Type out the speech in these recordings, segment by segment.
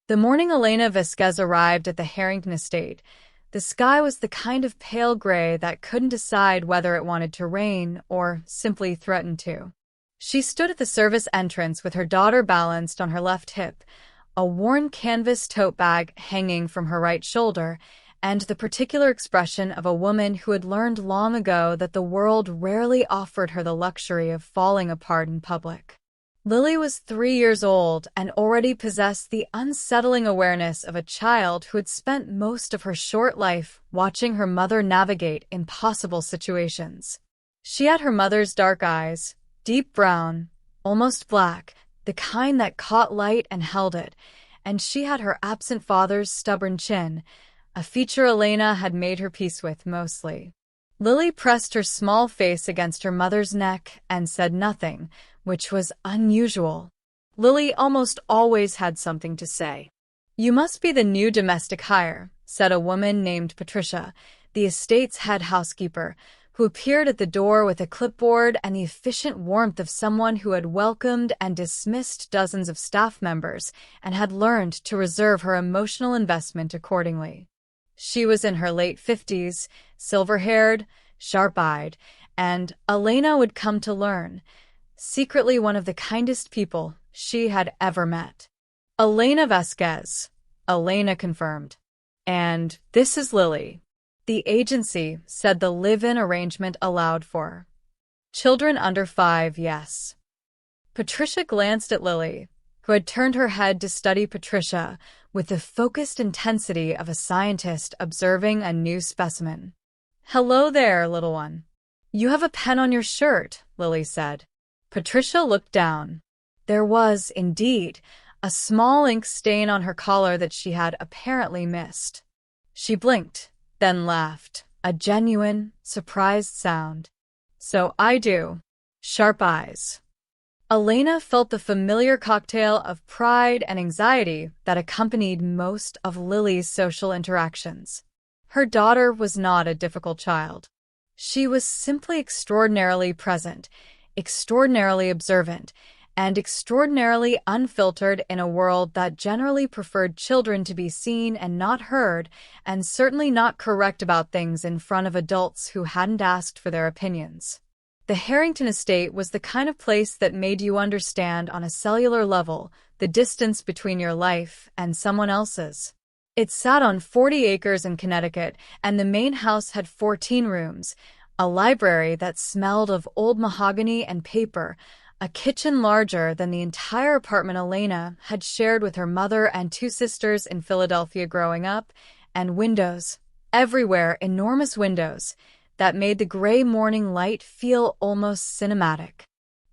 The morning Elena Vasquez arrived at the Harrington estate, the sky was the kind of pale gray that couldn't decide whether it wanted to rain or simply threatened to. She stood at the service entrance with her daughter balanced on her left hip, a worn canvas tote bag hanging from her right shoulder, and the particular expression of a woman who had learned long ago that the world rarely offered her the luxury of falling apart in public. Lily was 3 years old and already possessed the unsettling awareness of a child who had spent most of her short life watching her mother navigate impossible situations. She had her mother's dark eyes, deep brown, almost black, the kind that caught light and held it, and she had her absent father's stubborn chin, a feature Elena had made her peace with mostly. Lily pressed her small face against her mother's neck and said nothing, which was unusual. Lily almost always had something to say. "You must be the new domestic hire," said a woman named Patricia, the estate's head housekeeper, who appeared at the door with a clipboard and the efficient warmth of someone who had welcomed and dismissed dozens of staff members and had learned to reserve her emotional investment accordingly. She was in her late 50s, silver-haired, sharp-eyed, and, Elena would come to learn, secretly one of the kindest people she had ever met. "Elena Vasquez," Elena confirmed. "And this is Lily." The agency said the live-in arrangement allowed for children under 5, yes. Patricia glanced at Lily, who had turned her head to study Patricia with the focused intensity of a scientist observing a new specimen. "Hello there, little one. You have a pen on your shirt," Lily said. Patricia looked down. There was, indeed, a small ink stain on her collar that she had apparently missed. She blinked, then laughed, a genuine, surprised sound. "So I do. Sharp eyes." Elena felt the familiar cocktail of pride and anxiety that accompanied most of Lily's social interactions. Her daughter was not a difficult child. She was simply extraordinarily present, extraordinarily observant, and extraordinarily unfiltered in a world that generally preferred children to be seen and not heard, and certainly not correct about things in front of adults who hadn't asked for their opinions. The Harrington estate was the kind of place that made you understand on a cellular level the distance between your life and someone else's. It sat on 40 acres in Connecticut, and the main house had 14 rooms, a library that smelled of old mahogany and paper, a kitchen larger than the entire apartment Elena had shared with her mother and 2 sisters in Philadelphia growing up, and windows, everywhere enormous windows, that made the gray morning light feel almost cinematic.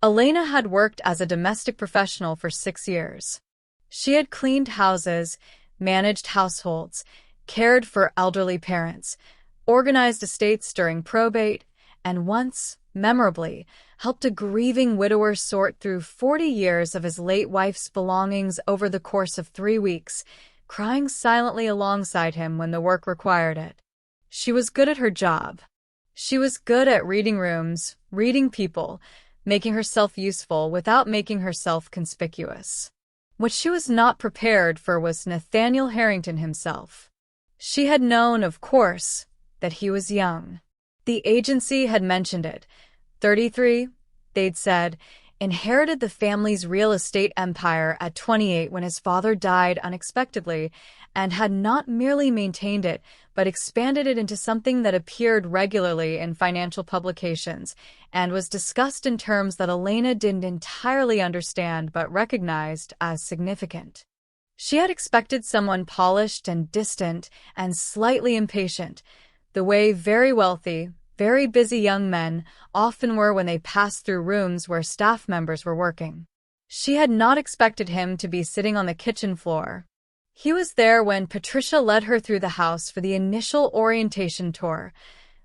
Elena had worked as a domestic professional for 6 years. She had cleaned houses, managed households, cared for elderly parents, organized estates during probate, and once, memorably, helped a grieving widower sort through 40 years of his late wife's belongings over the course of 3 weeks, crying silently alongside him when the work required it. She was good at her job. She was good at reading rooms, reading people, making herself useful without making herself conspicuous. What she was not prepared for was Nathaniel Harrington himself. She had known, of course, that he was young. The agency had mentioned it. 33, they'd said, inherited the family's real estate empire at 28 when his father died unexpectedly, and had not merely maintained it, but expanded it into something that appeared regularly in financial publications, and was discussed in terms that Elena didn't entirely understand but recognized as significant. She had expected someone polished and distant and slightly impatient, the way very wealthy, very busy young men often were when they passed through rooms where staff members were working. She had not expected him to be sitting on the kitchen floor. He was there when Patricia led her through the house for the initial orientation tour,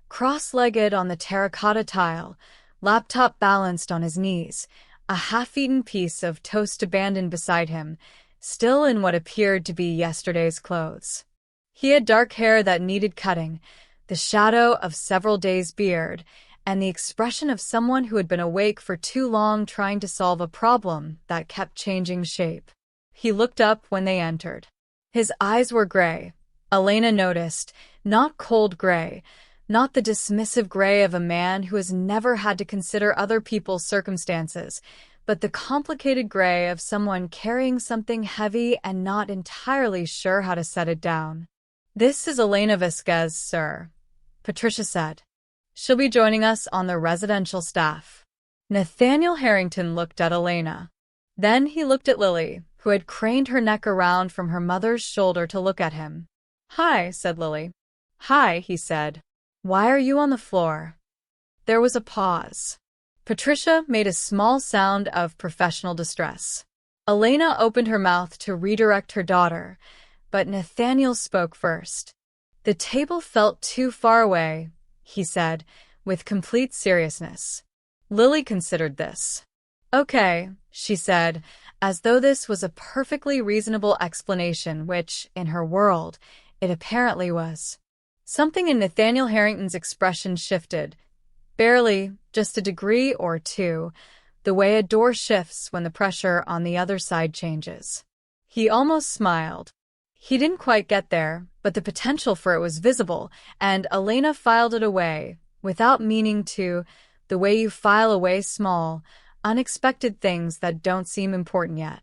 cross-legged on the terracotta tile, laptop balanced on his knees, a half-eaten piece of toast abandoned beside him, still in what appeared to be yesterday's clothes. He had dark hair that needed cutting, the shadow of several days' beard, and the expression of someone who had been awake for too long trying to solve a problem that kept changing shape. He looked up when they entered. His eyes were gray, Elena noticed, not cold gray, not the dismissive gray of a man who has never had to consider other people's circumstances, but the complicated gray of someone carrying something heavy and not entirely sure how to set it down. "This is Elena Vasquez, sir," Patricia said. "She'll be joining us on the residential staff." Nathaniel Harrington looked at Elena. Then he looked at Lily, who had craned her neck around from her mother's shoulder to look at him. "Hi," said Lily. "Hi," he said. "Why are you on the floor?" There was a pause. Patricia made a small sound of professional distress. Elena opened her mouth to redirect her daughter, but Nathaniel spoke first. "The table felt too far away," he said, with complete seriousness. Lily considered this. "Okay," she said, as though this was a perfectly reasonable explanation, which, in her world, it apparently was. Something in Nathaniel Harrington's expression shifted. Barely, just a degree or two, the way a door shifts when the pressure on the other side changes. He almost smiled. He didn't quite get there, but the potential for it was visible, and Elena filed it away, without meaning to, the way you file away small, unexpected things that don't seem important yet.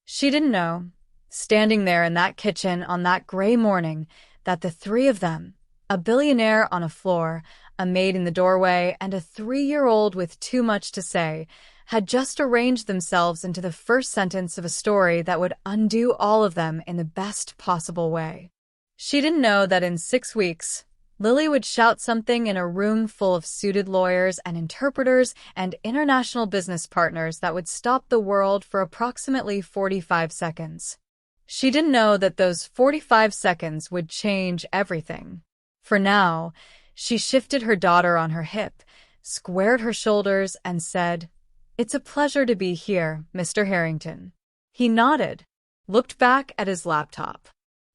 She didn't know, standing there in that kitchen on that gray morning, that the three of them, a billionaire on a floor, a maid in the doorway, and a 3-year-old with too much to say, had just arranged themselves into the first sentence of a story that would undo all of them in the best possible way. She didn't know that in 6 weeks, Lily would shout something in a room full of suited lawyers and interpreters and international business partners that would stop the world for approximately 45 seconds. She didn't know that those 45 seconds would change everything. For now, she shifted her daughter on her hip, squared her shoulders, and said, "It's a pleasure to be here, Mr. Harrington." He nodded, looked back at his laptop,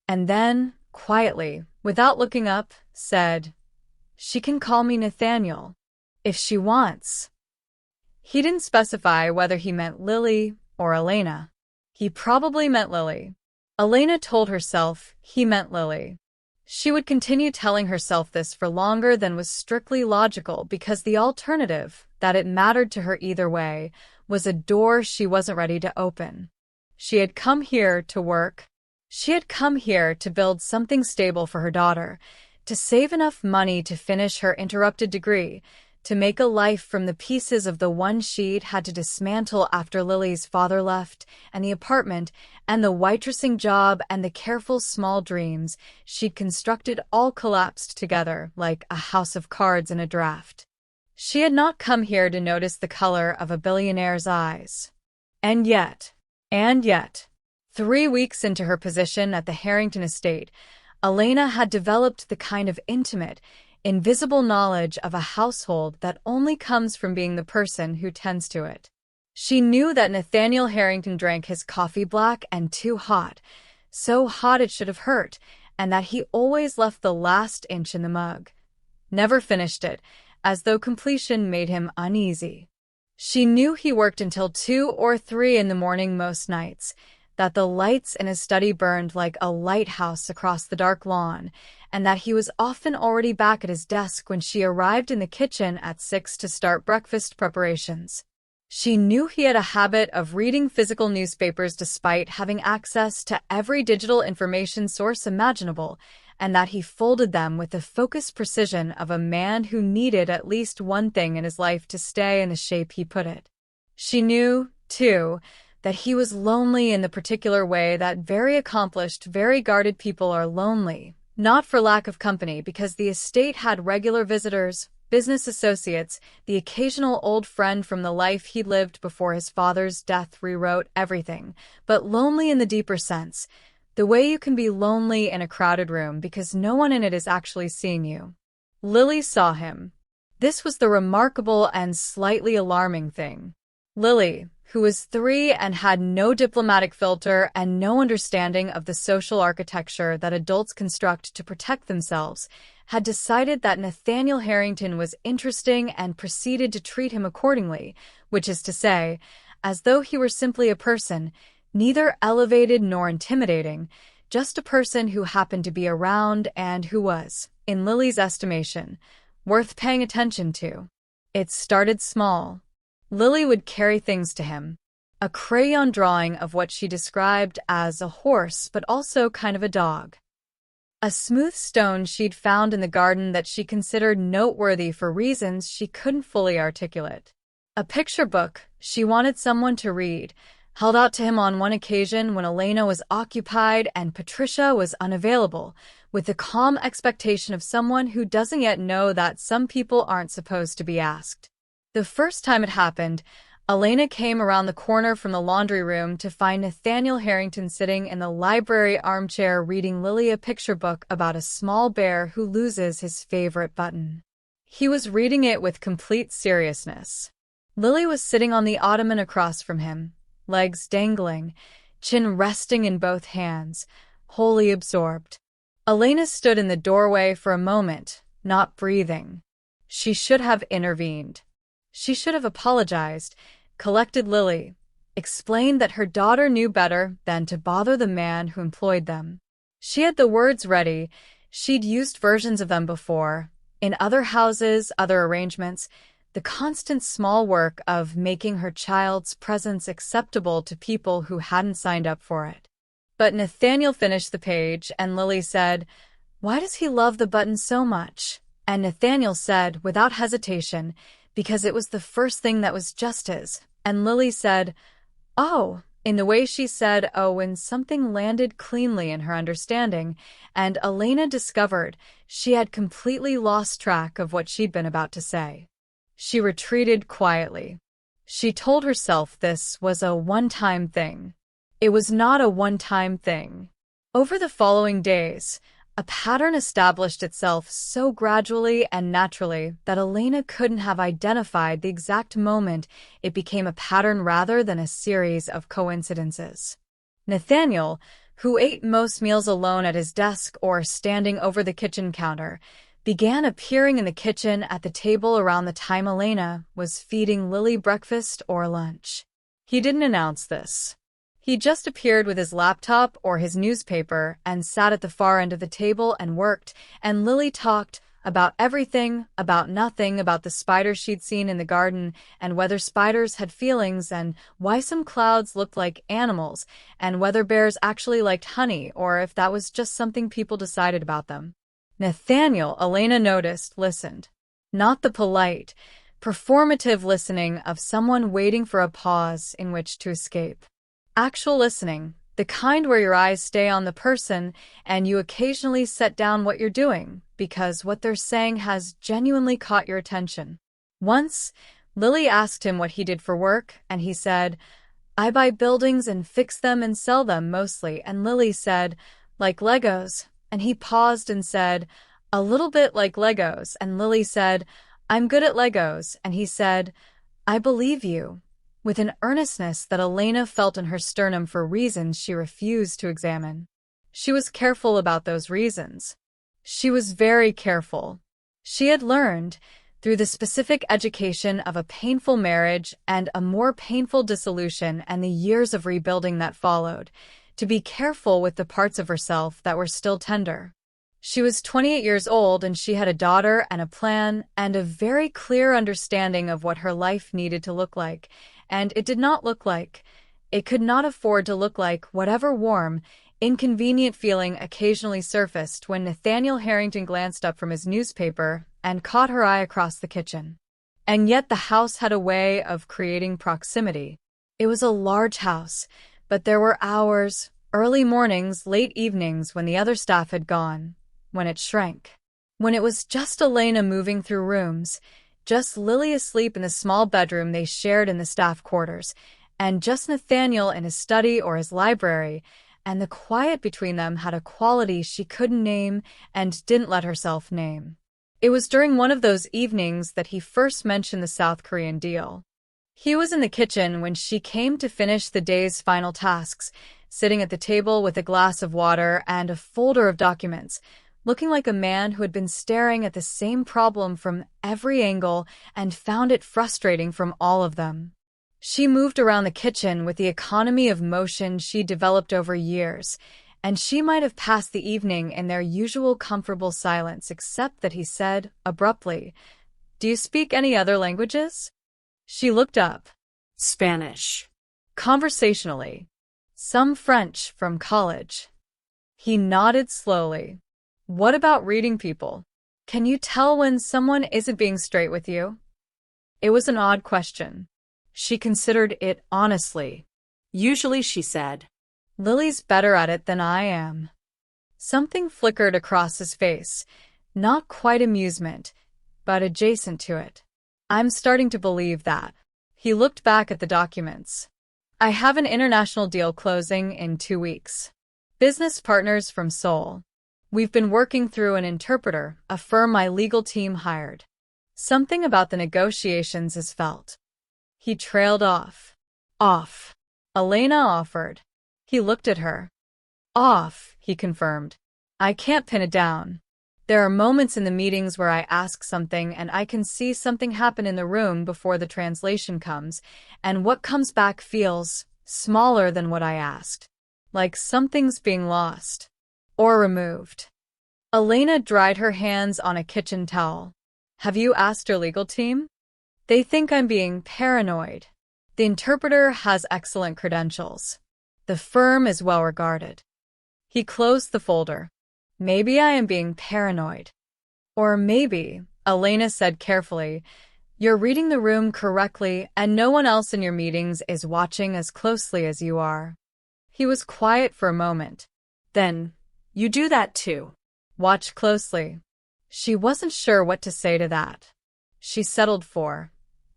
and then, quietly, without looking up, said, "She can call me Nathaniel, if she wants." He didn't specify whether he meant Lily or Elena. He probably meant Lily. Elena told herself he meant Lily. She would continue telling herself this for longer than was strictly logical because the alternative, that it mattered to her either way, was a door she wasn't ready to open. She had come here to work. She had come here to build something stable for her daughter, to save enough money to finish her interrupted degree, to make a life from the pieces of the one she'd had to dismantle after Lily's father left, and the apartment, and the waitressing job, and the careful small dreams she'd constructed all collapsed together like a house of cards in a draft. She had not come here to notice the color of a billionaire's eyes. And yet, 3 weeks into her position at the Harrington estate, Elena had developed the kind of intimate, invisible knowledge of a household that only comes from being the person who tends to it. She knew that Nathaniel Harrington drank his coffee black and too hot, so hot it should have hurt, and that he always left the last inch in the mug. Never finished it, as though completion made him uneasy. She knew he worked until 2 or 3 in the morning most nights, that the lights in his study burned like a lighthouse across the dark lawn, and that he was often already back at his desk when she arrived in the kitchen at 6 to start breakfast preparations. She knew he had a habit of reading physical newspapers despite having access to every digital information source imaginable, and that he folded them with the focused precision of a man who needed at least one thing in his life to stay in the shape he put it. She knew, too, that he was lonely in the particular way that very accomplished, very guarded people are lonely, not for lack of company, because the estate had regular visitors, business associates, the occasional old friend from the life he lived before his father's death rewrote everything, but lonely in the deeper sense, the way you can be lonely in a crowded room because no one in it is actually seeing you. Lily saw him. This was the remarkable and slightly alarming thing. Lily, who was 3 and had no diplomatic filter and no understanding of the social architecture that adults construct to protect themselves, had decided that Nathaniel Harrington was interesting and proceeded to treat him accordingly, which is to say, as though he were simply a person, neither elevated nor intimidating, just a person who happened to be around and who was, in Lily's estimation, worth paying attention to. It started small. Lily would carry things to him. A crayon drawing of what she described as a horse, but also kind of a dog. A smooth stone she'd found in the garden that she considered noteworthy for reasons she couldn't fully articulate. A picture book she wanted someone to read, held out to him on one occasion when Elena was occupied and Patricia was unavailable, with the calm expectation of someone who doesn't yet know that some people aren't supposed to be asked. The first time it happened, Elena came around the corner from the laundry room to find Nathaniel Harrington sitting in the library armchair reading Lily a picture book about a small bear who loses his favorite button. He was reading it with complete seriousness. Lily was sitting on the ottoman across from him, legs dangling, chin resting in both hands, wholly absorbed. Elena stood in the doorway for a moment, not breathing. She should have intervened. She should have apologized, collected Lily, explained that her daughter knew better than to bother the man who employed them. She had the words ready. She'd used versions of them before, in other houses, other arrangements, the constant small work of making her child's presence acceptable to people who hadn't signed up for it. But Nathaniel finished the page, and Lily said, "Why does he love the button so much?" And Nathaniel said, without hesitation, "Because it was the first thing that was just his." And Lily said, "Oh," in the way she said "oh" when something landed cleanly in her understanding, and Elena discovered she had completely lost track of what she'd been about to say. She retreated quietly. She told herself this was a one-time thing. It was not a one-time thing. Over the following days, a pattern established itself so gradually and naturally that Elena couldn't have identified the exact moment it became a pattern rather than a series of coincidences. Nathaniel, who ate most meals alone at his desk or standing over the kitchen counter, began appearing in the kitchen at the table around the time Elena was feeding Lily breakfast or lunch. He didn't announce this. He just appeared with his laptop or his newspaper and sat at the far end of the table and worked, and Lily talked about everything, about nothing, about the spiders she'd seen in the garden and whether spiders had feelings and why some clouds looked like animals and whether bears actually liked honey or if that was just something people decided about them. Nathaniel, Elena noticed, listened. Not the polite, performative listening of someone waiting for a pause in which to escape. Actual listening, the kind where your eyes stay on the person and you occasionally set down what you're doing because what they're saying has genuinely caught your attention. Once, Lily asked him what he did for work, and he said, "I buy buildings and fix them and sell them mostly," and Lily said, "Like Legos," and he paused and said, "A little bit like Legos," and Lily said, "I'm good at Legos," and he said, "I believe you," with an earnestness that Elena felt in her sternum for reasons she refused to examine. She was careful about those reasons. She was very careful. She had learned, through the specific education of a painful marriage and a more painful dissolution and the years of rebuilding that followed, to be careful with the parts of herself that were still tender. She was 28 years old and she had a daughter and a plan and a very clear understanding of what her life needed to look like, and it did not look like, it could not afford to look like whatever warm, inconvenient feeling occasionally surfaced when Nathaniel Harrington glanced up from his newspaper and caught her eye across the kitchen. And yet the house had a way of creating proximity. It was a large house, but there were hours, early mornings, late evenings when the other staff had gone, when it shrank. When it was just Elena moving through rooms, just Lily asleep in the small bedroom they shared in the staff quarters, and just Nathaniel in his study or his library, and the quiet between them had a quality she couldn't name and didn't let herself name. It was during one of those evenings that he first mentioned the South Korean deal. He was in the kitchen when she came to finish the day's final tasks, sitting at the table with a glass of water and a folder of documents, looking like a man who had been staring at the same problem from every angle and found it frustrating from all of them. She moved around the kitchen with the economy of motion she developed over years, and she might have passed the evening in their usual comfortable silence except that he said, abruptly, "Do you speak any other languages?" She looked up. Spanish. Conversationally. Some French from college. He nodded slowly. What about reading people? Can you tell when someone isn't being straight with you? It was an odd question. She considered it honestly. Usually, she said. Lily's better at it than I am. Something flickered across his face, not quite amusement, but adjacent to it. I'm starting to believe that. He looked back at the documents. I have an international deal closing in 2 weeks. Business partners from Seoul. We've been working through an interpreter, a firm my legal team hired. Something about the negotiations is felt. He trailed off. Off. Elena offered. He looked at her. Off, he confirmed. I can't pin it down. There are moments in the meetings where I ask something and I can see something happen in the room before the translation comes, and what comes back feels smaller than what I asked. Like something's being lost. Or removed. Elena dried her hands on a kitchen towel. Have you asked your legal team? They think I'm being paranoid. The interpreter has excellent credentials. The firm is well regarded. He closed the folder. Maybe I am being paranoid. Or maybe, Elena said carefully, you're reading the room correctly and no one else in your meetings is watching as closely as you are. He was quiet for a moment. Then, you do that too. Watch closely. She wasn't sure what to say to that. She settled for,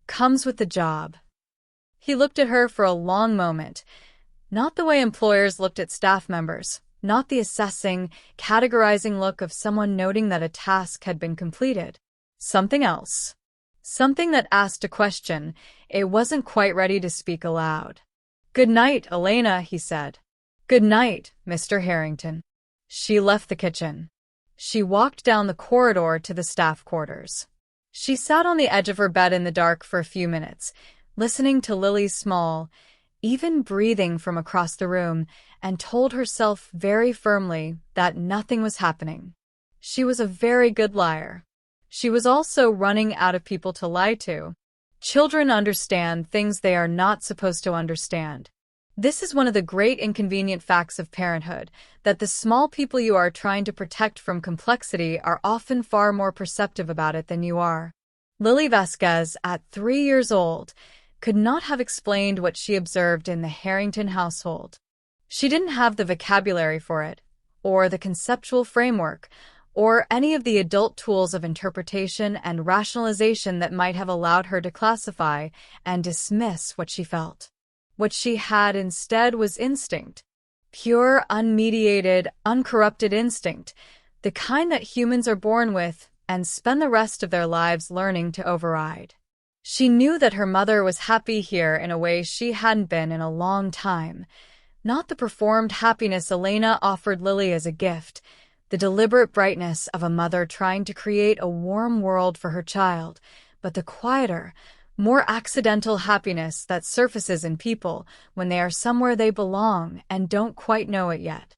comes with the job. He looked at her for a long moment, not the way employers looked at staff members, not the assessing, categorizing look of someone noting that a task had been completed. Something else. Something that asked a question. It wasn't quite ready to speak aloud. Good night, Elena, he said. Good night, Mr. Harrington. She left the kitchen. She walked down the corridor to the staff quarters. She sat on the edge of her bed in the dark for a few minutes, listening to Lily's small, even breathing from across the room, and told herself very firmly that nothing was happening. She was a very good liar. She was also running out of people to lie to. Children understand things they are not supposed to understand. This is one of the great inconvenient facts of parenthood, that the small people you are trying to protect from complexity are often far more perceptive about it than you are. Lily Vasquez, at 3 years old, could not have explained what she observed in the Harrington household. She didn't have the vocabulary for it, or the conceptual framework, or any of the adult tools of interpretation and rationalization that might have allowed her to classify and dismiss what she felt. What she had instead was instinct. Pure, unmediated, uncorrupted instinct, the kind that humans are born with and spend the rest of their lives learning to override. She knew that her mother was happy here in a way she hadn't been in a long time. Not the performed happiness Elena offered Lily as a gift, the deliberate brightness of a mother trying to create a warm world for her child, but the quieter, more accidental happiness that surfaces in people when they are somewhere they belong and don't quite know it yet.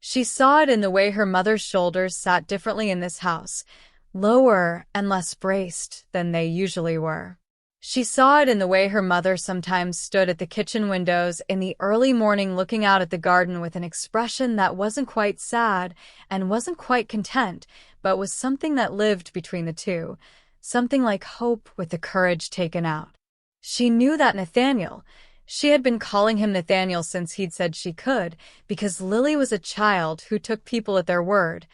She saw it in the way her mother's shoulders sat differently in this house, lower and less braced than they usually were. She saw it in the way her mother sometimes stood at the kitchen windows in the early morning looking out at the garden with an expression that wasn't quite sad and wasn't quite content, but was something that lived between the two, something like hope with the courage taken out. She knew that Nathaniel, she had been calling him Nathaniel since he'd said she could, because Lily was a child who took people at their word,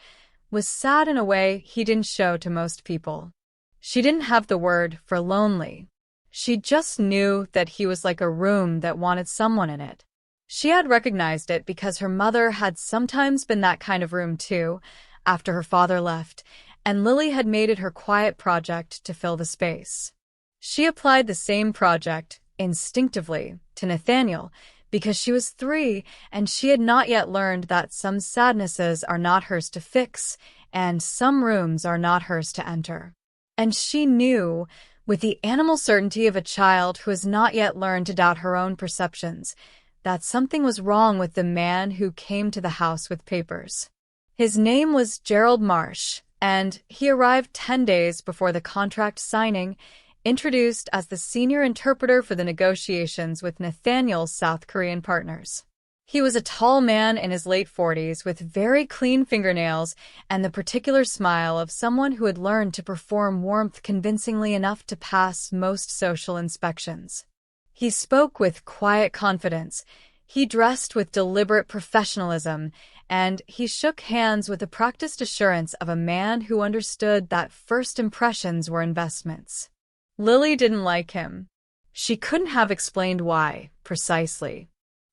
was sad in a way he didn't show to most people. She didn't have the word for lonely. She just knew that he was like a room that wanted someone in it. She had recognized it because her mother had sometimes been that kind of room too, after her father left, and Lily had made it her quiet project to fill the space. She applied the same project, instinctively, to Nathaniel, because she was 3 and she had not yet learned that some sadnesses are not hers to fix and some rooms are not hers to enter. And she knew, with the animal certainty of a child who has not yet learned to doubt her own perceptions, that something was wrong with the man who came to the house with papers. His name was Gerald Marsh, and he arrived 10 days before the contract signing, introduced as the senior interpreter for the negotiations with Nathaniel's South Korean partners. He was a tall man in his late 40s with very clean fingernails and the particular smile of someone who had learned to perform warmth convincingly enough to pass most social inspections. He spoke with quiet confidence, he dressed with deliberate professionalism, and he shook hands with the practiced assurance of a man who understood that first impressions were investments. Lily didn't like him. She couldn't have explained why, precisely.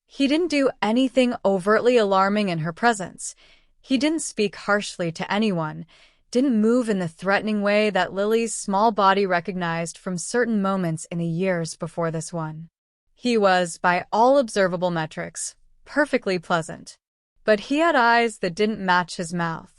He didn't do anything overtly alarming in her presence. He didn't speak harshly to anyone, didn't move in the threatening way that Lily's small body recognized from certain moments in the years before this one. He was, by all observable metrics, perfectly pleasant. But he had eyes that didn't match his mouth.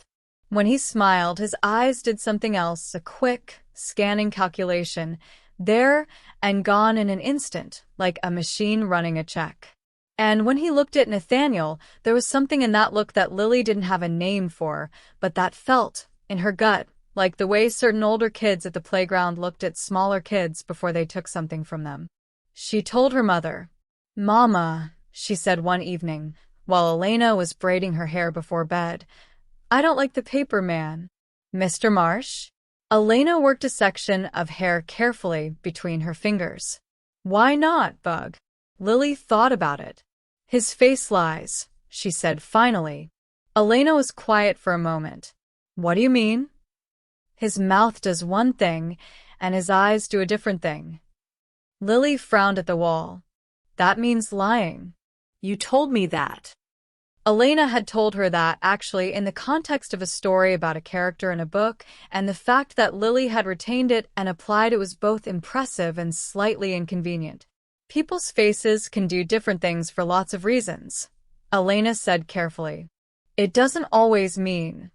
When he smiled, his eyes did something else, a quick, scanning calculation, there and gone in an instant, like a machine running a check. And when he looked at Nathaniel, there was something in that look that Lily didn't have a name for, but that felt, in her gut, like the way certain older kids at the playground looked at smaller kids before they took something from them. She told her mother. "Mama," she said one evening, while Elena was braiding her hair before bed, "I don't like the paper man." "Mr. Marsh?" Elena worked a section of hair carefully between her fingers. "Why not, Bug?" Lily thought about it. "His face lies," she said finally. Elena was quiet for a moment. "What do you mean?" "His mouth does one thing, and his eyes do a different thing." Lily frowned at the wall. "That means lying." "You told me that." Elena had told her that, actually, in the context of a story about a character in a book, and the fact that Lily had retained it and applied it was both impressive and slightly inconvenient. "People's faces can do different things for lots of reasons," Elena said carefully. "It doesn't always mean."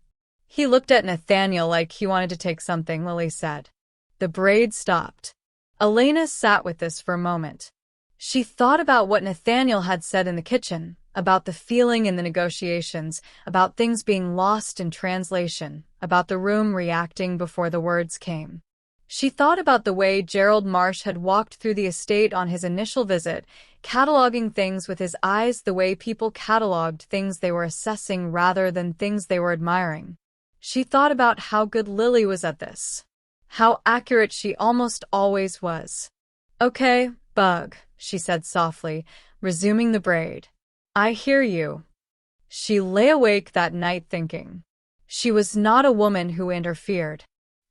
He looked at Nathaniel like he wanted to take something, Lily said. The braid stopped. Elena sat with this for a moment. She thought about what Nathaniel had said in the kitchen, about the feeling in the negotiations, about things being lost in translation, about the room reacting before the words came. She thought about the way Gerald Marsh had walked through the estate on his initial visit, cataloging things with his eyes the way people cataloged things they were assessing rather than things they were admiring. She thought about how good Lily was at this, how accurate she almost always was. "Okay, Bug," she said softly, resuming the braid. "I hear you." She lay awake that night thinking. She was not a woman who interfered.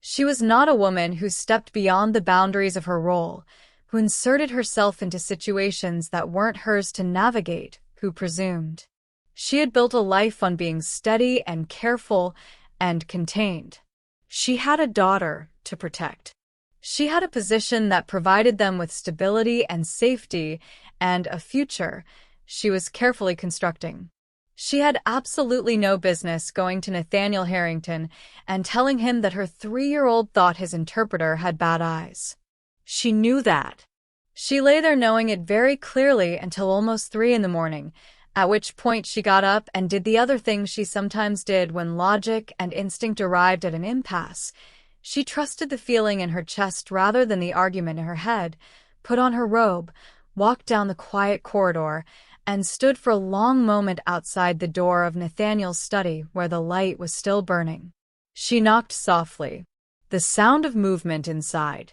She was not a woman who stepped beyond the boundaries of her role, who inserted herself into situations that weren't hers to navigate, who presumed. She had built a life on being steady and careful and contained. She had a daughter to protect. She had a position that provided them with stability and safety and a future she was carefully constructing. She had absolutely no business going to Nathaniel Harrington and telling him that her 3-year-old thought his interpreter had bad eyes. She knew that. She lay there knowing it very clearly until almost 3 in the morning, at which point she got up and did the other things she sometimes did when logic and instinct arrived at an impasse. She trusted the feeling in her chest rather than the argument in her head, put on her robe, walked down the quiet corridor, and stood for a long moment outside the door of Nathaniel's study where the light was still burning. She knocked softly, the sound of movement inside.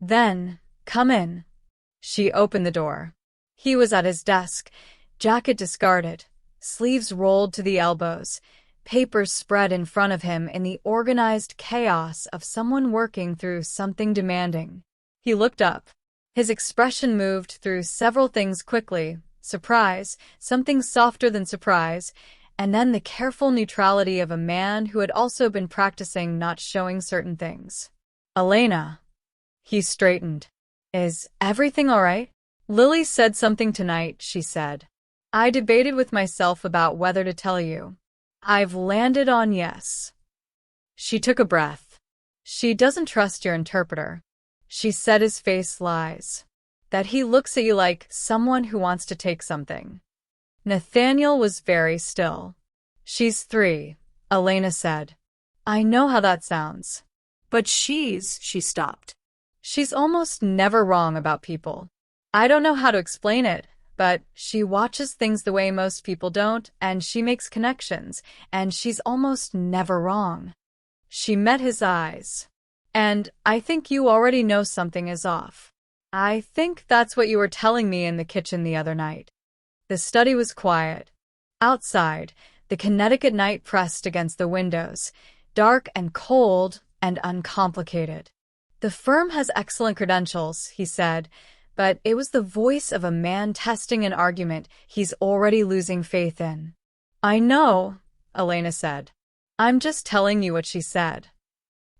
Then, "Come in." She opened the door. He was at his desk, jacket discarded, sleeves rolled to the elbows, papers spread in front of him in the organized chaos of someone working through something demanding. He looked up. His expression moved through several things quickly: surprise, something softer than surprise, and then the careful neutrality of a man who had also been practicing not showing certain things. "Elena." He straightened. "Is everything all right?" "Lily said something tonight," she said. "I debated with myself about whether to tell you. I've landed on yes." She took a breath. "She doesn't trust your interpreter." She said his face lies. that he looks at you like someone who wants to take something. Nathaniel was very still. She's 3, Elena said. I know how that sounds. But she stopped. She's almost never wrong about people. I don't know how to explain it, but she watches things the way most people don't, and she makes connections, and she's almost never wrong. She met his eyes. And I think you already know something is off. I think that's what you were telling me in the kitchen the other night. The study was quiet. Outside, the Connecticut night pressed against the windows, dark and cold and uncomplicated. The firm has excellent credentials, he said, but it was the voice of a man testing an argument he's already losing faith in. I know, Elena said. I'm just telling you what she said.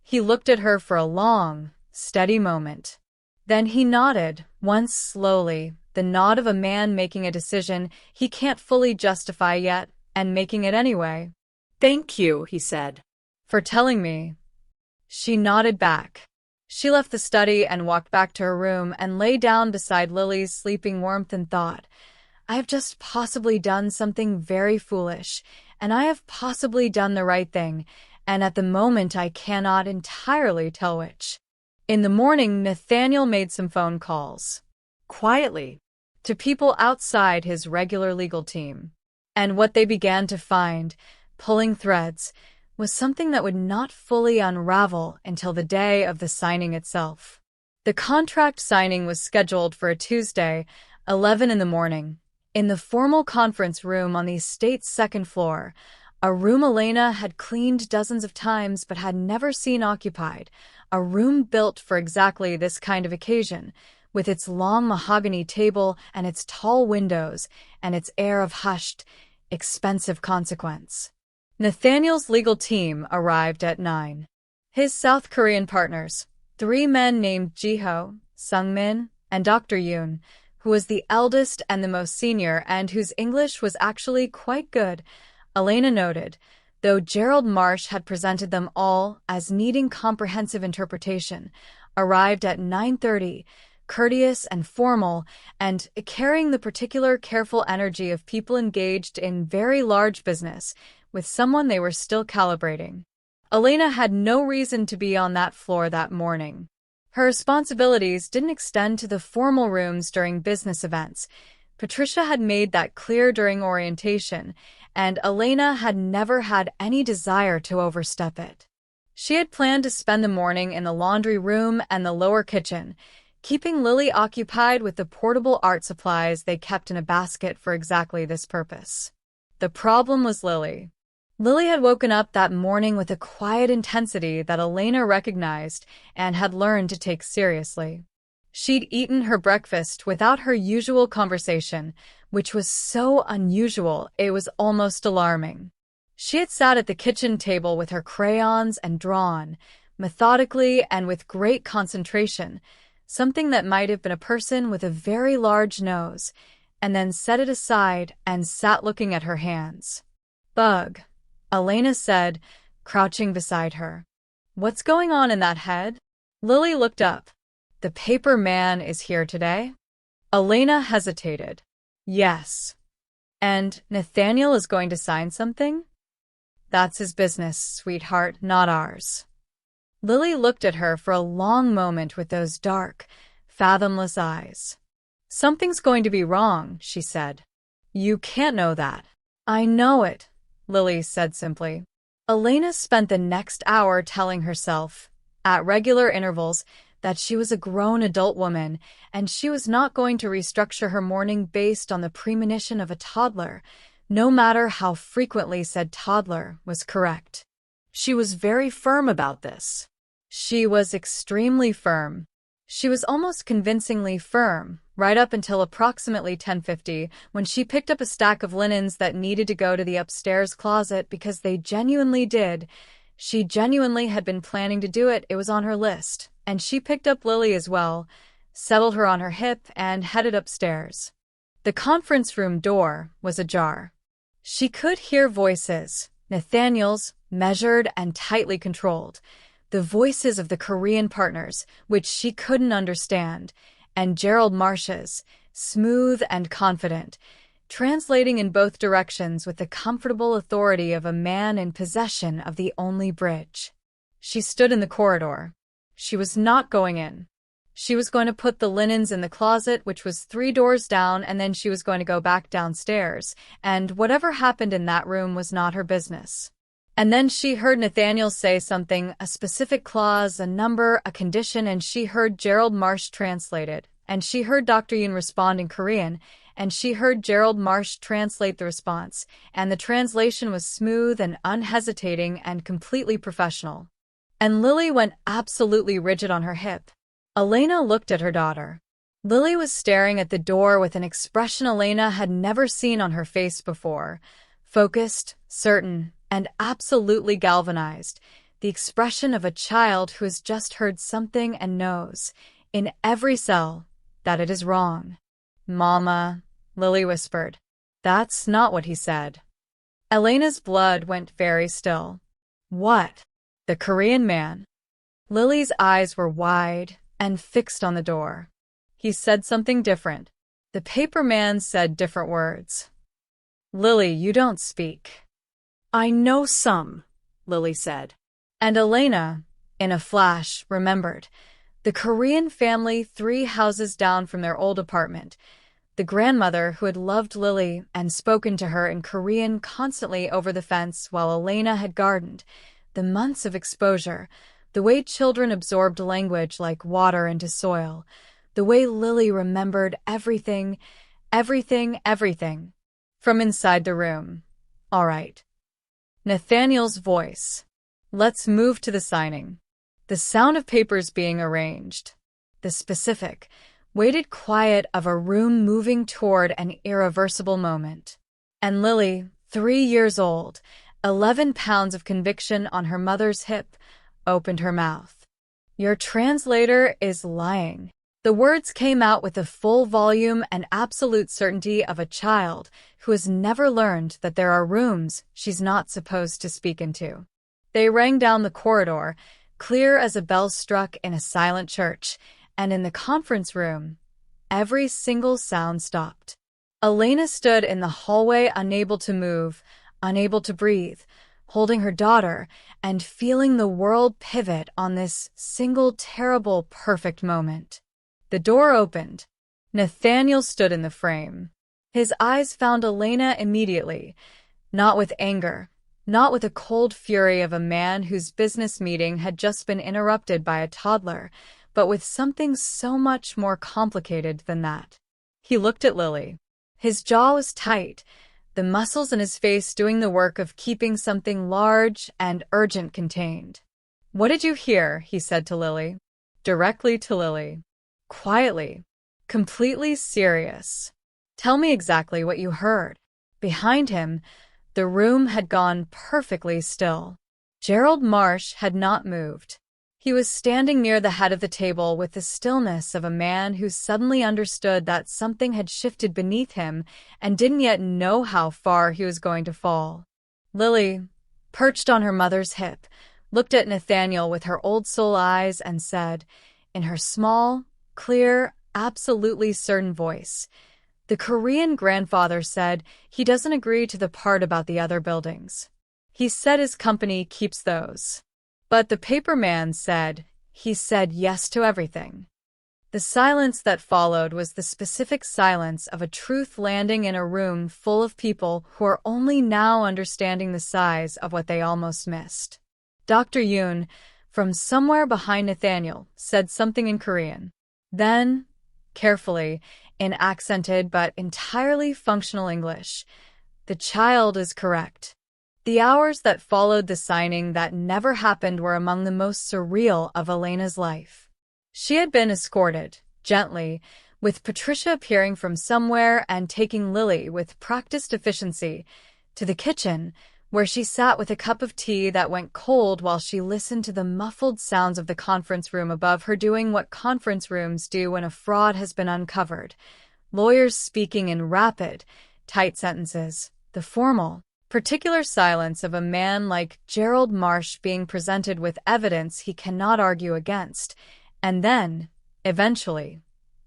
He looked at her for a long, steady moment. Then he nodded, once slowly, the nod of a man making a decision he can't fully justify yet, and making it anyway. Thank you, he said. For telling me. She nodded back. She left the study and walked back to her room and lay down beside Lily's sleeping warmth and thought, I have just possibly done something very foolish, and I have possibly done the right thing, and at the moment I cannot entirely tell which. In the morning, Nathaniel made some phone calls. Quietly. To people outside his regular legal team. And what they began to find, pulling threads, was something that would not fully unravel until the day of the signing itself. The contract signing was scheduled for a Tuesday, 11 in the morning, in the formal conference room on the estate's second floor, a room Elena had cleaned dozens of times but had never seen occupied, a room built for exactly this kind of occasion, with its long mahogany table and its tall windows and its air of hushed, expensive consequence. Nathaniel's legal team arrived at 9. His South Korean partners, 3 men named Jiho, Sungmin, and Dr. Yoon, who was the eldest and the most senior and whose English was actually quite good, Elena noted, though Gerald Marsh had presented them all as needing comprehensive interpretation, arrived at 9:30, courteous and formal, and carrying the particular careful energy of people engaged in very large business with someone they were still calibrating. Elena had no reason to be on that floor that morning. Her responsibilities didn't extend to the formal rooms during business events. Patricia had made that clear during orientation, and Elena had never had any desire to overstep it. She had planned to spend the morning in the laundry room and the lower kitchen, keeping Lily occupied with the portable art supplies they kept in a basket for exactly this purpose. The problem was Lily. Lily had woken up that morning with a quiet intensity that Elena recognized and had learned to take seriously. She'd eaten her breakfast without her usual conversation, which was so unusual it was almost alarming. She had sat at the kitchen table with her crayons and drawn, methodically and with great concentration, something that might have been a person with a very large nose, and then set it aside and sat looking at her hands. Bug, Elena said, crouching beside her. What's going on in that head? Lily looked up. The paper man is here today? Elena hesitated. Yes. And Nathaniel is going to sign something? That's his business, sweetheart, not ours. Lily looked at her for a long moment with those dark, fathomless eyes. Something's going to be wrong, she said. You can't know that. I know it, Lily said simply. Elena spent the next hour telling herself, at regular intervals, that she was a grown adult woman, and she was not going to restructure her morning based on the premonition of a toddler, no matter how frequently said toddler was correct. She was very firm about this. She was extremely firm. She was almost convincingly firm, right up until approximately 10:50, when she picked up a stack of linens that needed to go to the upstairs closet because they genuinely did. She genuinely had been planning to do it. It was on her list. And she picked up Lily as well, settled her on her hip, and headed upstairs. The conference room door was ajar. She could hear voices, Nathaniel's, measured and tightly controlled, the voices of the Korean partners, which she couldn't understand, and Gerald Marsh's, smooth and confident, translating in both directions with the comfortable authority of a man in possession of the only bridge. She stood in the corridor. She was not going in. She was going to put the linens in the closet, which was 3 doors down, and then she was going to go back downstairs, and whatever happened in that room was not her business. And then she heard Nathaniel say something, a specific clause, a number, a condition, and she heard Gerald Marsh translate it, and she heard Dr. Yoon respond in Korean, and she heard Gerald Marsh translate the response, and the translation was smooth and unhesitating and completely professional. And Lily went absolutely rigid on her hip. Elena looked at her daughter. Lily was staring at the door with an expression Elena had never seen on her face before. Focused, certain, and absolutely galvanized. The expression of a child who has just heard something and knows, in every cell, that it is wrong. "Mama," Lily whispered. "That's not what he said." Elena's blood went very still. "What?" "The Korean man." Lily's eyes were wide and fixed on the door. "He said something different." The paper man said different words. "Lily, you don't speak." "I know some," Lily said. And Elena, in a flash, remembered. The Korean family 3 houses down from their old apartment. The grandmother who had loved Lily and spoken to her in Korean constantly over the fence while Elena had gardened. The months of exposure. The way children absorbed language like water into soil. The way Lily remembered everything. From inside the room. "All right." Nathaniel's voice. "Let's move to the signing." The sound of papers being arranged. The specific, weighted quiet of a room moving toward an irreversible moment. And Lily, 3 years old, 11 pounds of conviction on her mother's hip, opened her mouth. "Your translator is lying." The words came out with the full volume and absolute certainty of a child who has never learned that there are rooms she's not supposed to speak into. They rang down the corridor, clear as a bell struck in a silent church, and in the conference room, every single sound stopped. Elena stood in the hallway, unable to move, unable to breathe, holding her daughter and feeling the world pivot on this single, terrible, perfect moment. The door opened. Nathaniel stood in the frame. His eyes found Elena immediately, not with anger, not with the cold fury of a man whose business meeting had just been interrupted by a toddler, but with something so much more complicated than that. He looked at Lily. His jaw was tight, the muscles in his face doing the work of keeping something large and urgent contained. "What did you hear?" he said to Lily. Directly to Lily. Quietly. Completely serious. "Tell me exactly what you heard." Behind him, the room had gone perfectly still. Gerald Marsh had not moved. He was standing near the head of the table with the stillness of a man who suddenly understood that something had shifted beneath him and didn't yet know how far he was going to fall. Lily, perched on her mother's hip, looked at Nathaniel with her old soul eyes and said, in her small, clear, absolutely certain voice, "The Korean grandfather said he doesn't agree to the part about the other buildings. He said his company keeps those." But the paper man said, he said yes to everything. The silence that followed was the specific silence of a truth landing in a room full of people who are only now understanding the size of what they almost missed. Dr. Yoon, from somewhere behind Nathaniel, said something in Korean. Then, carefully, in accented but entirely functional English, "The child is correct." The hours that followed the signing that never happened were among the most surreal of Elena's life. She had been escorted, gently, with Patricia appearing from somewhere and taking Lily with practiced efficiency, to the kitchen, where she sat with a cup of tea that went cold while she listened to the muffled sounds of the conference room above her doing what conference rooms do when a fraud has been uncovered. Lawyers speaking in rapid, tight sentences, the formal, particular silence of a man like Gerald Marsh being presented with evidence he cannot argue against, and then, eventually,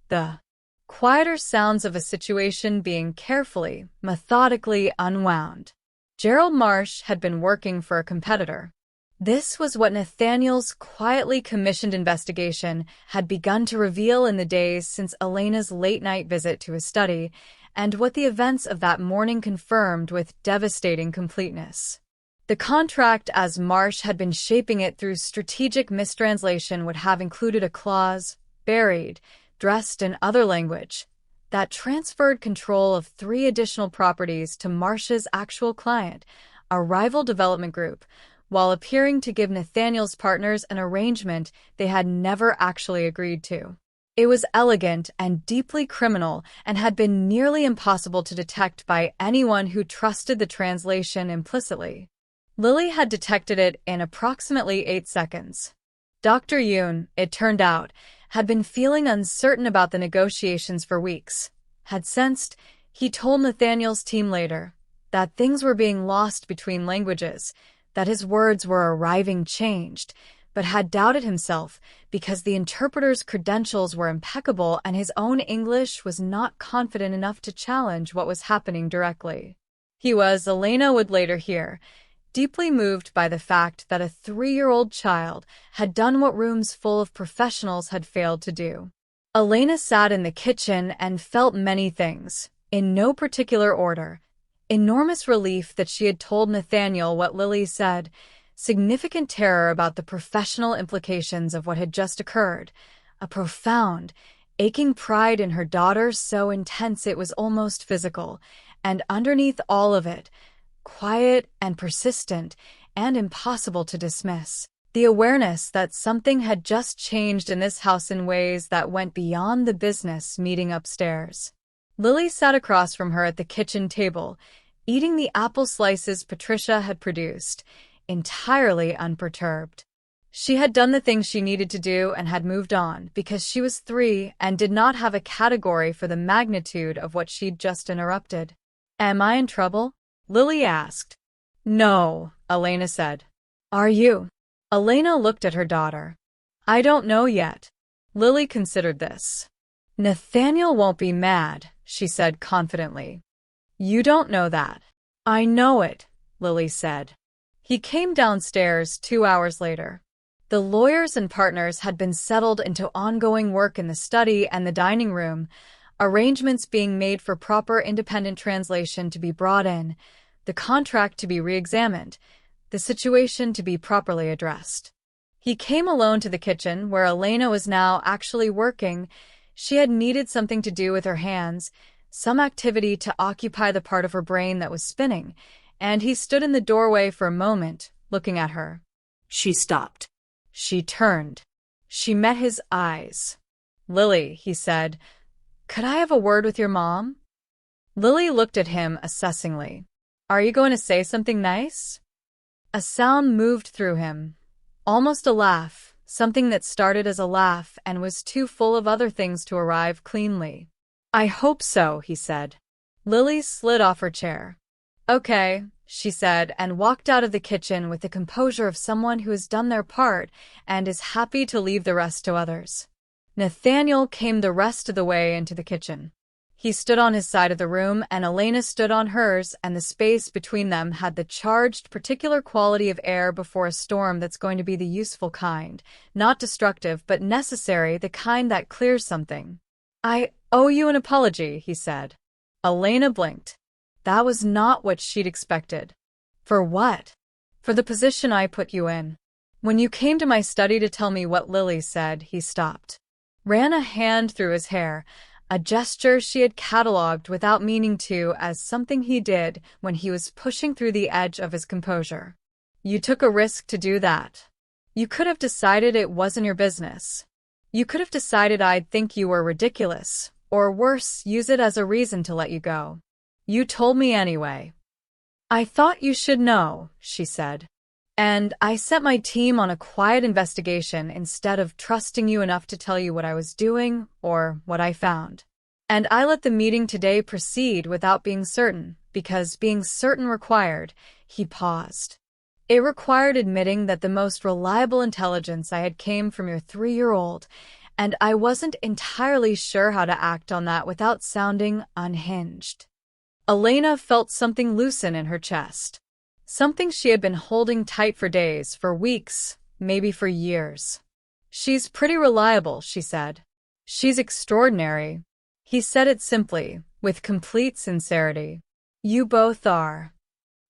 the quieter sounds of a situation being carefully, methodically unwound. Gerald Marsh had been working for a competitor. This was what Nathaniel's quietly commissioned investigation had begun to reveal in the days since Elena's late-night visit to his study, and what the events of that morning confirmed with devastating completeness. The contract, as Marsh had been shaping it through strategic mistranslation, would have included a clause, buried, dressed in other language, that transferred control of 3 additional properties to Marsh's actual client, a rival development group, while appearing to give Nathaniel's partners an arrangement they had never actually agreed to. It was elegant and deeply criminal and had been nearly impossible to detect by anyone who trusted the translation implicitly. Lily had detected it in approximately 8 seconds. Dr. Yoon, it turned out, had been feeling uncertain about the negotiations for weeks. Had sensed, he told Nathaniel's team later, that things were being lost between languages, that his words were arriving changed, but had doubted himself because the interpreter's credentials were impeccable and his own English was not confident enough to challenge what was happening directly. He was, Elena would later hear, deeply moved by the fact that a 3-year-old child had done what rooms full of professionals had failed to do. Elena sat in the kitchen and felt many things, in no particular order. Enormous relief that she had told Nathaniel what Lily said, significant terror about the professional implications of what had just occurred, a profound, aching pride in her daughter so intense it was almost physical, and underneath all of it, quiet and persistent and impossible to dismiss, the awareness that something had just changed in this house in ways that went beyond the business meeting upstairs. Lily sat across from her at the kitchen table, eating the apple slices Patricia had produced, entirely unperturbed. She had done the things she needed to do and had moved on because she was 3 and did not have a category for the magnitude of what she'd just interrupted. "Am I in trouble?" Lily asked. "No," Elena said. "Are you?" Elena looked at her daughter. "I don't know yet." Lily considered this. "Nathaniel won't be mad," she said confidently. "You don't know that." "I know it," Lily said. He came downstairs 2 hours later. The lawyers and partners had been settled into ongoing work in the study and the dining room, arrangements being made for proper independent translation to be brought in, the contract to be re-examined, the situation to be properly addressed. He came alone to the kitchen, where Elena was now actually working. She had needed something to do with her hands, some activity to occupy the part of her brain that was spinning, and he stood in the doorway for a moment, looking at her. She stopped. She turned. She met his eyes. "Lily," he said, "could I have a word with your mom?" Lily looked at him assessingly. "Are you going to say something nice?" A sound moved through him. Almost a laugh, something that started as a laugh and was too full of other things to arrive cleanly. "I hope so," he said. Lily slid off her chair. "Okay," she said, and walked out of the kitchen with the composure of someone who has done their part and is happy to leave the rest to others. Nathaniel came the rest of the way into the kitchen. He stood on his side of the room, and Elena stood on hers, and the space between them had the charged, particular quality of air before a storm that's going to be the useful kind, not destructive but necessary, the kind that clears something. "I owe you an apology," he said. Elena blinked. That was not what she'd expected. "For what?" "For the position I put you in. When you came to my study to tell me what Lily said," he stopped. Ran a hand through his hair, a gesture she had catalogued without meaning to as something he did when he was pushing through the edge of his composure. "You took a risk to do that. You could have decided it wasn't your business. You could have decided I'd think you were ridiculous, or worse, use it as a reason to let you go. You told me anyway." "I thought you should know," she said. "And I sent my team on a quiet investigation instead of trusting you enough to tell you what I was doing or what I found. And I let the meeting today proceed without being certain, because being certain required," he paused. "It required admitting that the most reliable intelligence I had came from your 3-year-old, and I wasn't entirely sure how to act on that without sounding unhinged. Elena felt something loosen in her chest. Something she had been holding tight for days, for weeks, maybe for years. "She's pretty reliable," she said. "She's extraordinary." He said it simply, with complete sincerity. "You both are."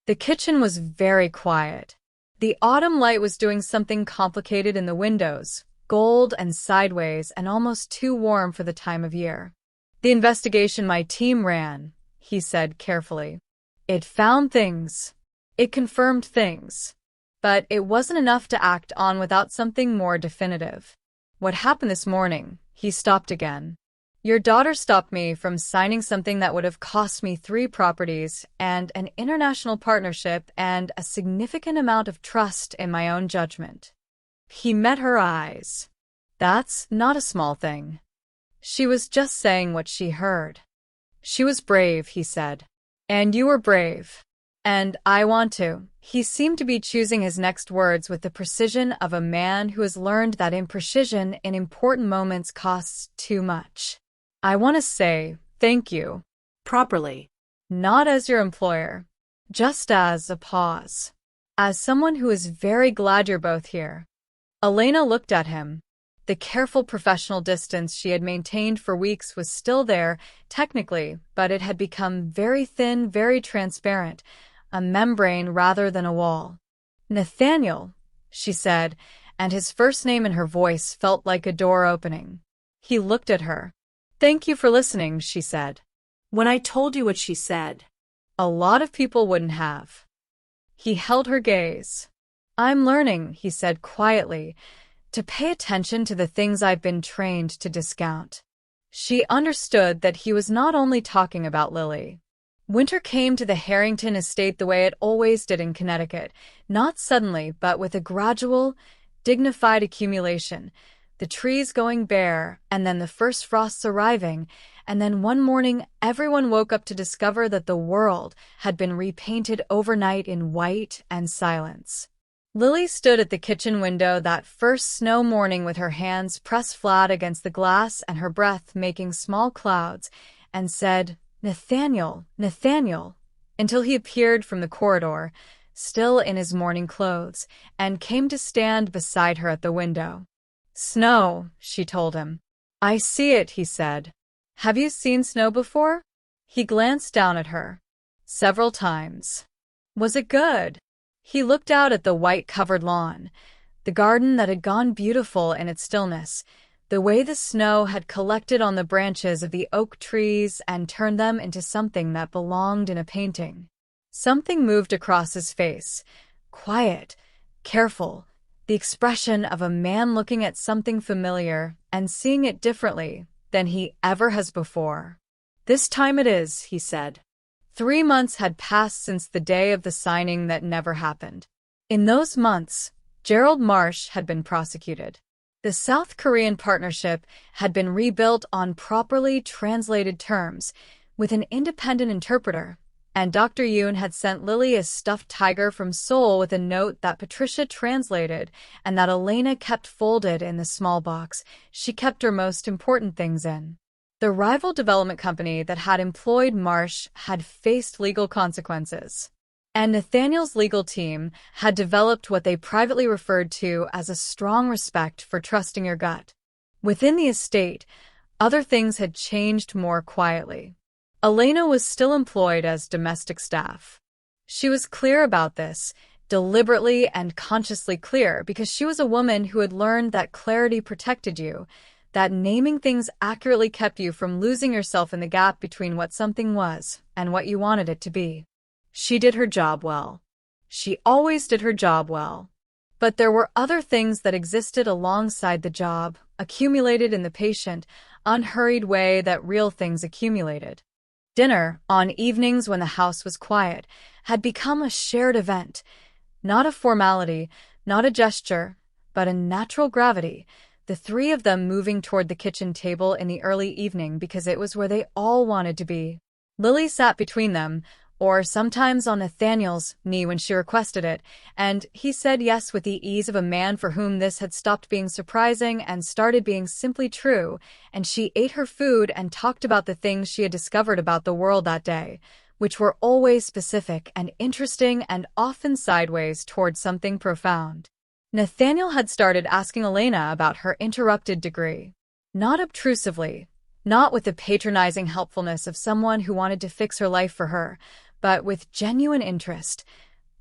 The kitchen was very quiet. The autumn light was doing something complicated in the windows, gold and sideways and almost too warm for the time of year. "The investigation my team ran," he said carefully. "It found things. It confirmed things. But it wasn't enough to act on without something more definitive. What happened this morning?" He stopped again. "Your daughter stopped me from signing something that would have cost me 3 properties and an international partnership and a significant amount of trust in my own judgment." He met her eyes. "That's not a small thing." She was just saying what she heard. "She was brave," he said. "And you were brave. And I want to." He seemed to be choosing his next words with the precision of a man who has learned that imprecision in important moments costs too much. "I want to say thank you." Properly. Not as your employer. Just as a pause. As someone who is very glad you're both here. Elena looked at him. The careful professional distance she had maintained for weeks was still there, technically, but it had become very thin, very transparent, a membrane rather than a wall. "Nathaniel," she said, and his first name in her voice felt like a door opening. He looked at her. "Thank you for listening," she said. "When I told you what she said." "A lot of people wouldn't have." He held her gaze. "I'm learning," he said quietly, "to pay attention to the things I've been trained to discount." She understood that he was not only talking about Lily. Winter came to the Harrington estate the way it always did in Connecticut, not suddenly, but with a gradual, dignified accumulation, the trees going bare, and then the first frosts arriving, and then one morning everyone woke up to discover that the world had been repainted overnight in white and silence. Lily stood at the kitchen window that first snow morning with her hands pressed flat against the glass and her breath making small clouds, and said, "Nathaniel, Nathaniel," until he appeared from the corridor, still in his morning clothes, and came to stand beside her at the window. "Snow," she told him. "I see it," he said. "Have you seen snow before?" He glanced down at her. "Several times." "Was it good?" He looked out at the white-covered lawn, the garden that had gone beautiful in its stillness, the way the snow had collected on the branches of the oak trees and turned them into something that belonged in a painting. Something moved across his face, quiet, careful, the expression of a man looking at something familiar and seeing it differently than he ever has before. "This time it is," he said. 3 months had passed since the day of the signing that never happened. In those months, Gerald Marsh had been prosecuted. The South Korean partnership had been rebuilt on properly translated terms, with an independent interpreter, and Dr. Yoon had sent Lily a stuffed tiger from Seoul with a note that Patricia translated and that Elena kept folded in the small box she kept her most important things in. The rival development company that had employed Marsh had faced legal consequences, and Nathaniel's legal team had developed what they privately referred to as a strong respect for trusting your gut. Within the estate, other things had changed more quietly. Elena was still employed as domestic staff. She was clear about this, deliberately and consciously clear, because she was a woman who had learned that clarity protected you, that naming things accurately kept you from losing yourself in the gap between what something was and what you wanted it to be. She did her job well. She always did her job well. But there were other things that existed alongside the job, accumulated in the patient, unhurried way that real things accumulated. Dinner, on evenings when the house was quiet, had become a shared event, not a formality, not a gesture, but a natural gravity, the 3 of them moving toward the kitchen table in the early evening because it was where they all wanted to be. Lily sat between them, or sometimes on Nathaniel's knee when she requested it, and he said yes with the ease of a man for whom this had stopped being surprising and started being simply true, and she ate her food and talked about the things she had discovered about the world that day, which were always specific and interesting and often sideways towards something profound. Nathaniel had started asking Elena about her interrupted degree. Not obtrusively, not with the patronizing helpfulness of someone who wanted to fix her life for her, but with genuine interest,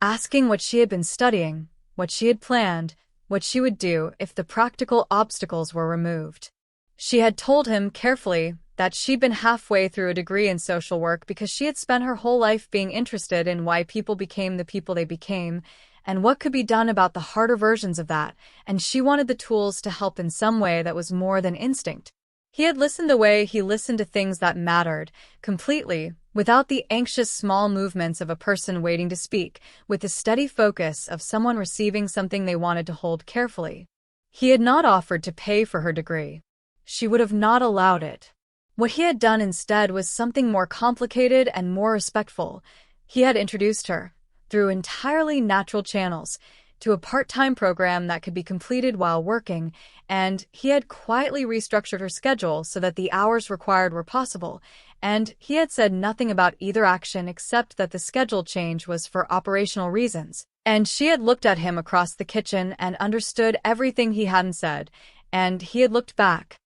asking what she had been studying, what she had planned, what she would do if the practical obstacles were removed. She had told him carefully that she'd been halfway through a degree in social work because she had spent her whole life being interested in why people became the people they became, and what could be done about the harder versions of that, and she wanted the tools to help in some way that was more than instinct. He had listened the way he listened to things that mattered, completely, without the anxious small movements of a person waiting to speak, with the steady focus of someone receiving something they wanted to hold carefully. He had not offered to pay for her degree. She would have not allowed it. What he had done instead was something more complicated and more respectful. He had introduced her, through entirely natural channels, to a part-time program that could be completed while working, and he had quietly restructured her schedule so that the hours required were possible, and he had said nothing about either action except that the schedule change was for operational reasons. And she had looked at him across the kitchen and understood everything he hadn't said, and he had looked back.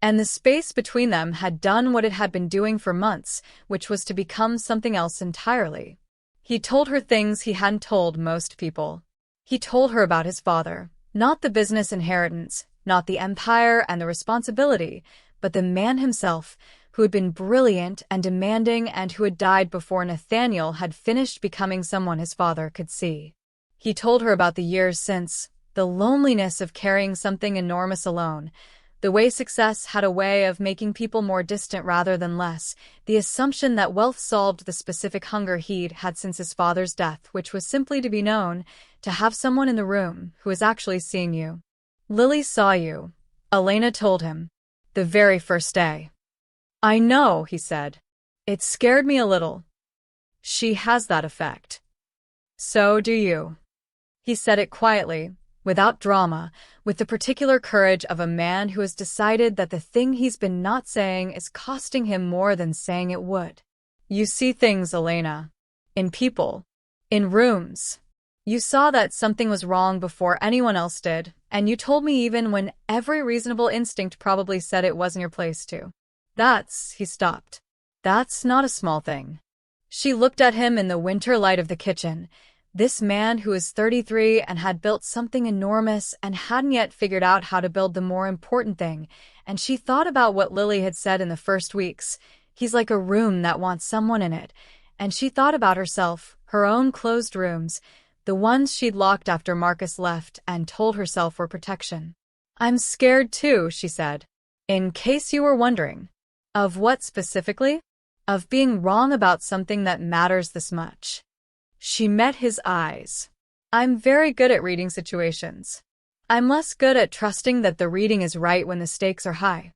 And the space between them had done what it had been doing for months, which was to become something else entirely. He told her things he hadn't told most people. He told her about his father, not the business inheritance, not the empire and the responsibility, but the man himself, who had been brilliant and demanding and who had died before Nathaniel had finished becoming someone his father could see. He told her about the years since, the loneliness of carrying something enormous alone, the way success had a way of making people more distant rather than less, the assumption that wealth solved the specific hunger he'd had since his father's death, which was simply to be known, to have someone in the room who was actually seeing you. Lily saw you, Elena told him, the very first day. I know, he said. It scared me a little. She has that effect. So do you. He said it quietly, without drama, with the particular courage of a man who has decided that the thing he's been not saying is costing him more than saying it would. You see things, Elena. In people. In rooms. You saw that something was wrong before anyone else did, and you told me even when every reasonable instinct probably said it wasn't your place to. He stopped. That's not a small thing. She looked at him in the winter light of the kitchen. This man who was 33 and had built something enormous and hadn't yet figured out how to build the more important thing, and she thought about what Lily had said in the first weeks. He's like a room that wants someone in it, and she thought about herself, her own closed rooms, the ones she'd locked after Marcus left and told herself were protection. I'm scared too, she said. In case you were wondering. Of what specifically? Of being wrong about something that matters this much. She met his eyes. I'm very good at reading situations. I'm less good at trusting that the reading is right when the stakes are high.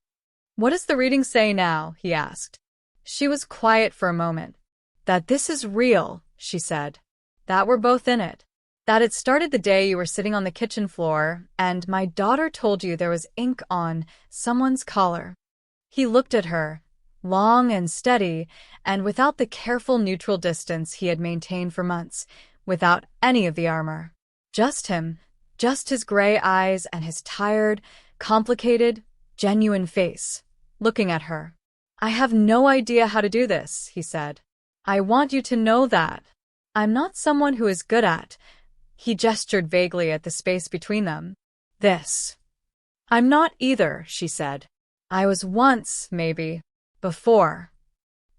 What does the reading say now? He asked. She was quiet for a moment. That this is real, she said. That we're both in it. That it started the day you were sitting on the kitchen floor, and my daughter told you there was ink on someone's collar. He looked at her, long and steady, and without the careful neutral distance he had maintained for months, without any of the armor. Just him, just his gray eyes and his tired, complicated, genuine face, looking at her. I have no idea how to do this, he said. I want you to know that. I'm not someone who is good at. He gestured vaguely at the space between them. This. I'm not either, she said. I was once, maybe. Before.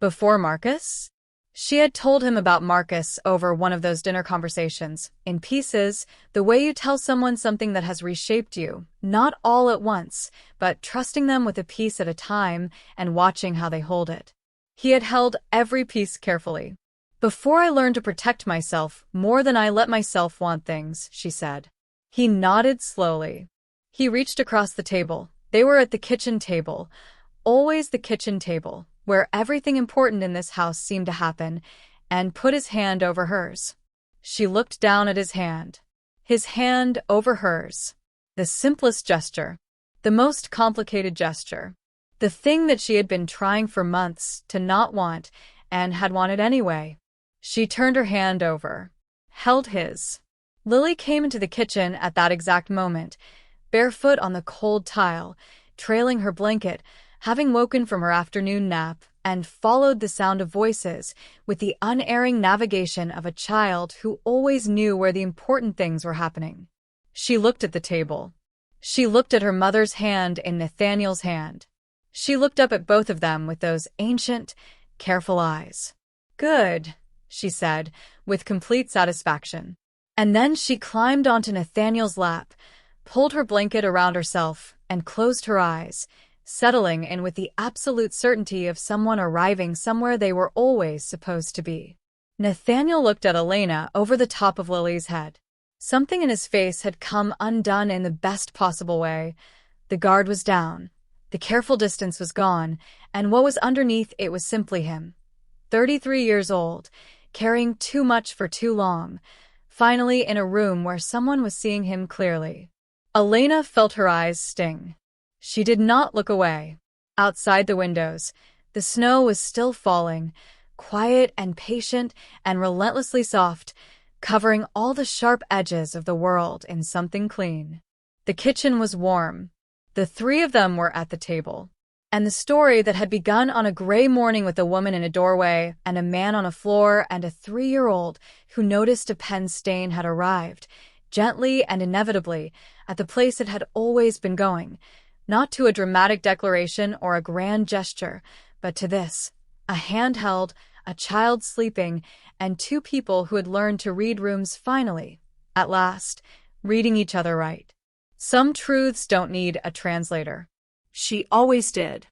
Before Marcus? She had told him about Marcus over one of those dinner conversations, in pieces, the way you tell someone something that has reshaped you, not all at once, but trusting them with a piece at a time and watching how they hold it. He had held every piece carefully. Before I learned to protect myself more than I let myself want things, she said. He nodded slowly. He reached across the table. They were at the kitchen table, always the kitchen table, where everything important in this house seemed to happen, and put his hand over hers. She looked down at his hand. His hand over hers. The simplest gesture. The most complicated gesture. The thing that she had been trying for months to not want and had wanted anyway. She turned her hand over. Held his. Lily came into the kitchen at that exact moment, barefoot on the cold tile, trailing her blanket, having woken from her afternoon nap, and followed the sound of voices with the unerring navigation of a child who always knew where the important things were happening. She looked at the table. She looked at her mother's hand in Nathaniel's hand. She looked up at both of them with those ancient, careful eyes. "Good," she said, with complete satisfaction. And then she climbed onto Nathaniel's lap, pulled her blanket around herself, and closed her eyes, settling in with the absolute certainty of someone arriving somewhere they were always supposed to be. Nathaniel looked at Elena over the top of Lily's head. Something in his face had come undone in the best possible way. The guard was down. The careful distance was gone, and what was underneath it was simply him. 33 years old, carrying too much for too long, finally in a room where someone was seeing him clearly. Elena felt her eyes sting. She did not look away. Outside the windows, the snow was still falling, quiet and patient and relentlessly soft, covering all the sharp edges of the world in something clean. The kitchen was warm. The three of them were at the table. And the story that had begun on a gray morning with a woman in a doorway and a man on a floor and a 3-year-old who noticed a pen stain had arrived, gently and inevitably, at the place it had always been going, not to a dramatic declaration or a grand gesture, but to this, a hand held, a child sleeping, and two people who had learned to read rooms finally, at last, reading each other right. Some truths don't need a translator. She always did.